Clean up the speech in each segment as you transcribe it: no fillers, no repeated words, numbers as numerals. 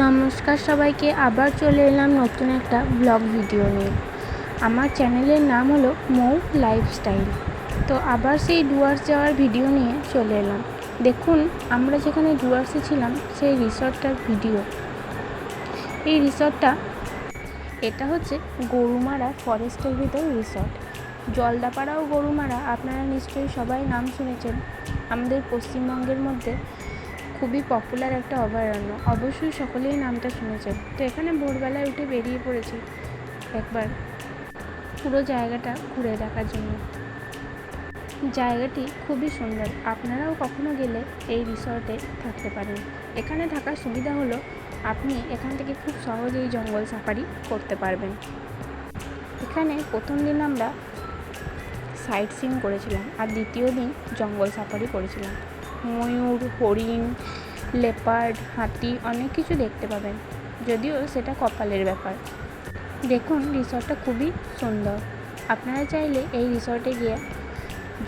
নমস্কার সবাইকে, আবার চলে এলাম নতুন একটা ব্লগ ভিডিও নিয়ে। আমার চ্যানেলের নাম হলো মৌ লাইফস্টাইল। তো আবার সেই ডুয়ার্স যাওয়ার ভিডিও নিয়ে চলে এলাম। দেখুন, আমরা যেখানে ডুয়ার্সে ছিলাম সেই রিসর্টটার ভিডিও। এই রিসর্টটা এটা হচ্ছে গরুমারা ফরেস্টের ভিতর রিসর্ট। জলদাপাড়া ও গরুমারা আপনারা নিশ্চয়ই সবাই নাম শুনেছেন। আমাদের পশ্চিমবঙ্গের মধ্যে খুবই পপুলার একটা অভয়ারণ্য, অবশ্যই সকলেই নামটা শুনেছেন। তো এখানে ভোরবেলায় উঠে বেরিয়ে পড়েছি একবার পুরো জায়গাটা ঘুরে দেখার জন্য। জায়গাটি খুবই সুন্দর, আপনারাও কখনো গেলে এই রিসর্টে থাকতে পারেন। এখানে থাকার সুবিধা হলো আপনি এখান থেকে খুব সহজেই জঙ্গল সাফারি করতে পারবেন। এখানে প্রথম দিন আমরা সাইট সিইং করেছিলাম, আর দ্বিতীয় দিন জঙ্গল সাফারি করেছিলাম। ময়ূর, হরিণ, লেপার্ড, হাতি অনেক কিছু দেখতে পাবেন, যদিও সেটা কপালের ব্যাপার। দেখুন, রিসর্টটা খুবই সুন্দর। আপনারা চাইলে এই রিসর্টে গিয়ে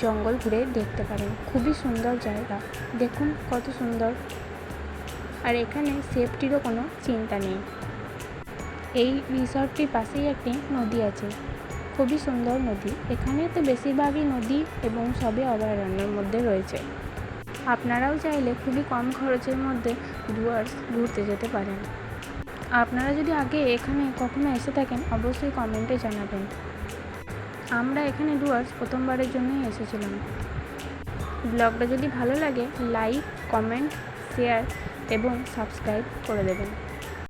জঙ্গল ঘুরে দেখতে পারেন। খুবই সুন্দর জায়গা, দেখুন কত সুন্দর। আর এখানে সেফটিরও কোনো চিন্তা নেই। এই রিসর্টটির পাশেই একটি নদী আছে, খুবই সুন্দর নদী। এখানে তো বেশিরভাগই নদী এবং সবই অভয়ারণ্যের মধ্যে রয়েছে। আপনারাও চাইলে খুবই কম খরচের মধ্যে ডুয়ার্স ঘুরতে যেতে পারেন। আপনারা যদি আগে এখানে কখনো এসে থাকেন অবশ্যই কমেন্টে জানাবেন। আমরা এখানে ডুয়ার্স প্রথমবারের জন্যই এসেছিলাম। ব্লগটা যদি ভালো লাগে লাইক, কমেন্ট, শেয়ার এবং সাবস্ক্রাইব করে দেবেন।